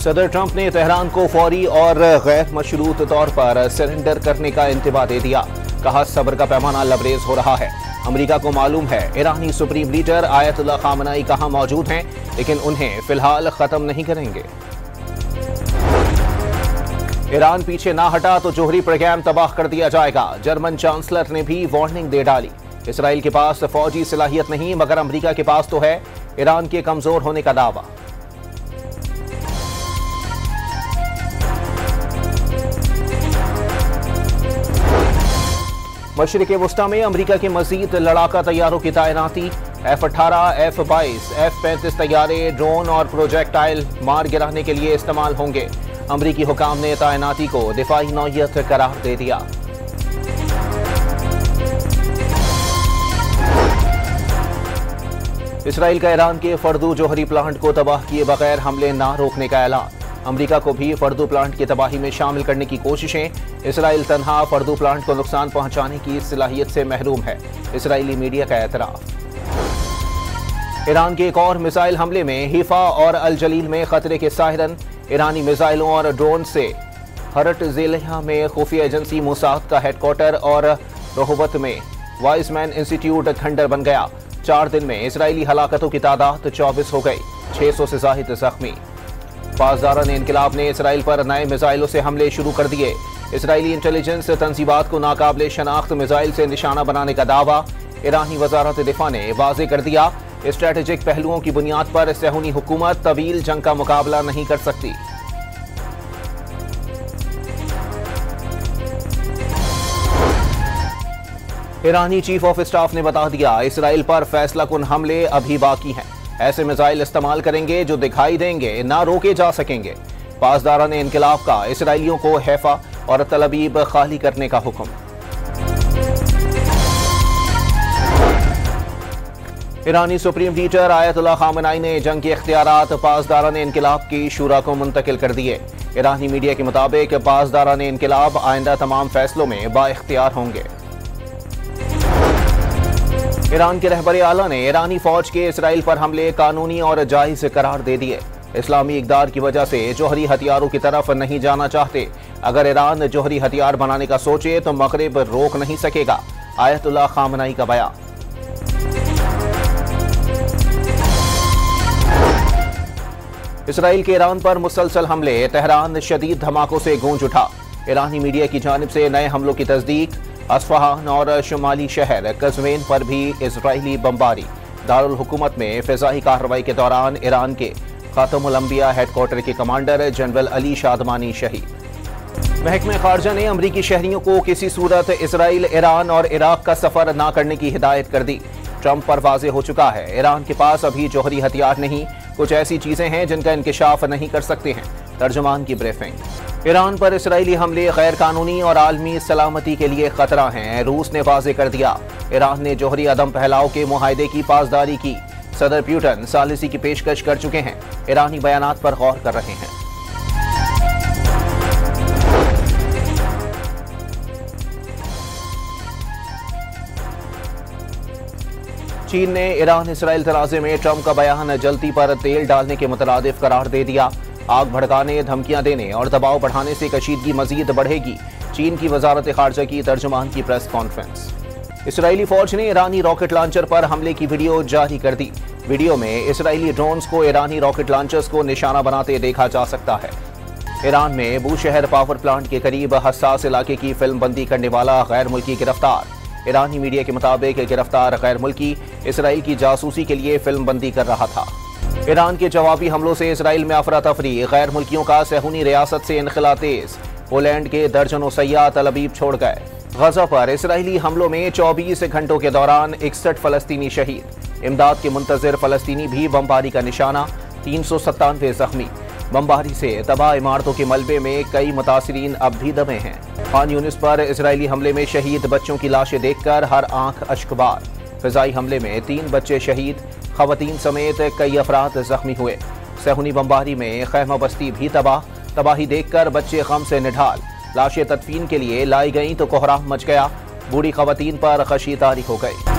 सदर ट्रंप ने तेहरान को फौरी और गैर मशरूत तौर पर सरेंडर करने का इंतबा दे दिया। कहा सब्र का पैमाना लबरेज हो रहा है। अमेरिका को मालूम है ईरानी सुप्रीम लीडर आयतुल्लाह खामनेई कहां मौजूद हैं, लेकिन उन्हें फिलहाल खत्म नहीं करेंगे। ईरान पीछे ना हटा तो जोहरी प्रोग्राम तबाह कर दिया जाएगा। जर्मन चांसलर ने भी वार्निंग दे डाली। इसराइल के पास फौजी सलाहियत नहीं, मगर अमेरिका के पास तो है। ईरान के कमजोर होने का दावा। मशरिक़ वस्ता में अमेरिका के मजीद लड़ाका तैयारों की तैनाती। F-18, F-22, F-35 तैयारे ड्रोन और प्रोजेक्टाइल मार गिराने के लिए इस्तेमाल होंगे। अमरीकी हुकाम ने तैनाती को दिफाई नौयत करार दे दिया। इसराइल का ईरान के फर्दू जोहरी प्लांट को तबाह किए बगैर हमले ना रोकने का ऐलान। अमेरिका को भी फर्दू प्लांट की तबाही में शामिल करने की कोशिशें। इसराइल तन्हा फर्दू प्लांट को नुकसान पहुंचाने की सलाहियत से महरूम है। इसराइली मीडिया का एतराफ। ईरान के एक और मिसाइल हमले में हिफा और अल जलील में खतरे के सायरन। ईरानी मिसाइलों और ड्रोन से हरट ज़िला में खुफिया एजेंसी मोसाद का हेडक्वार्टर और रोहबत में वाइसमैन इंस्टीट्यूट खंडर बन गया। 4 दिन में इसराइली हलाकतों की तादाद 24 हो गई। 600 से ज़ाहिद जख्मी। पासदारान इनकिलाब ने इसराइल पर नए मिसाइलों से हमले शुरू कर दिए। इसराइली इंटेलिजेंस तंजीबात को नाकाबिले शनाख्त मिसाइल से निशाना बनाने का दावा। ईरानी वजारत दिफा ने वाज़ेह कर दिया, स्ट्रेटेजिक पहलुओं की बुनियाद पर सहूनी हुकूमत तवील जंग का मुकाबला नहीं कर सकती। ईरानी चीफ ऑफ स्टाफ ने बता दिया, इसराइल पर फैसला कुन हमले अभी बाकी हैं। ऐसे मिसाइल इस्तेमाल करेंगे जो दिखाई देंगे, ना रोके जा सकेंगे। पासदारान इनकिलाब का इसराइलियों को हैफा और तलबीब खाली करने का हुक्म। ईरानी सुप्रीम लीडर आयतुल्लाह खामनेई ने जंग के इख्तियारात पासदारान इनकिलाब की शूरा को मुंतकिल कर दिए। ईरानी मीडिया के मुताबिक पासदारान इनकिलाब आइंदा तमाम फैसलों में बाइख्तियार होंगे। ईरान के रहबर आला ने ईरानी फौज के इसराइल पर हमले कानूनी और जायज करार दे दिए। इस्लामी इक़दार की वजह से जोहरी हथियारों की तरफ नहीं जाना चाहते। अगर ईरान जोहरी हथियार बनाने का सोचे तो मगरिब रोक नहीं सकेगा। आयतुल्लाह खामनेई का बयान। इसराइल के ईरान पर मुसलसल हमले। तेहरान शदीद धमाकों से गूंज उठा। ईरानी मीडिया की जानिब से नए हमलों की तस्दीक। अस्फहान और शुमाली शहर कज़वीन पर भी इजरायली बमबारी। दारुल हुकूमत में फ़िज़ाई कार्रवाई के दौरान ईरान के ख़ातमुल अंबिया हेडक्वार्टर के कमांडर जनरल अली शादमानी शहीद। महकमे खारजा ने अमरीकी शहरियों को किसी सूरत इसराइल, ईरान और इराक का सफ़र ना करने की हिदायत कर दी। ट्रंप पर वाज़ेह हो चुका है, ईरान के पास अभी जोहरी हथियार नहीं, कुछ ऐसी चीज़ें हैं जिनका इंकिशाफ नहीं कर सकते हैं। तर्जुमान की ब्रीफिंग। ईरान पर इसराइली हमले गैर कानूनी और आलमी सलामती के लिए खतरा हैं। रूस ने वाज़ेह कर दिया, ईरान ने जोहरी अदम फैलाव के मुआहदे की पासदारी की। सदर पुतिन सालिसी की पेशकश कर चुके हैं। ईरानी बयानात पर गौर कर रहे हैं। चीन ने ईरान इसराइल तनाज़े में ट्रंप का बयान जल्दी पर तेल डालने के मुतरादिफ करार दे दिया। आग भड़काने, धमकियां देने और दबाव बढ़ाने से कशीदगी मजीद बढ़ेगी। चीन की वजारत खारजा की तर्जुमान की प्रेस कॉन्फ्रेंस। इसराइली फौज ने ईरानी रॉकेट लॉन्चर पर हमले की वीडियो जारी कर दी। वीडियो में इसराइली ड्रोन्स को ईरानी रॉकेट लॉन्चर्स को निशाना बनाते देखा जा सकता है। ईरान में बूशहर पावर प्लांट के करीब हसास इलाके की फिल्म बंदी करने वाला गैर मुल्की गिरफ्तार। ईरानी मीडिया के मुताबिक गिरफ्तार गैर मुल्की इसराइल की जासूसी के लिए फिल्म बंदी कर रहा था। ईरान के जवाबी हमलों से इसराइल में अफरा तफरी। गैर मुल्कियों का सहूनी रियासत से इनखला तेज। पोलैंड के दर्जनों सयाह तलबीब छोड़ गए। गजा पर इसराइली हमलों में 24 घंटों के दौरान 61 फलस्तीनी शहीद। इमदाद के मुंतजिर फलस्तीनी भी बमबारी का निशाना। 397 जख्मी। बमबारी से तबाह इमारतों के मलबे में कई मुतासिरीन अब भी दबे हैं। खान यूनिस पर इसराइली हमले में शहीद बच्चों की लाशें देखकर हर आंख अश्कबार। फिजाई हमले में 3 बच्चे शहीद, खवातीन समेत कई अफराद जख्मी हुए। सहूनी बमबारी में खैमा बस्ती भी तबाह। तबाही देखकर बच्चे गम से निढाल। लाशें तदफीन के लिए लाई गईं तो कोहराम मच गया। बूढ़ी खवातीन पर खशी तारी हो गई।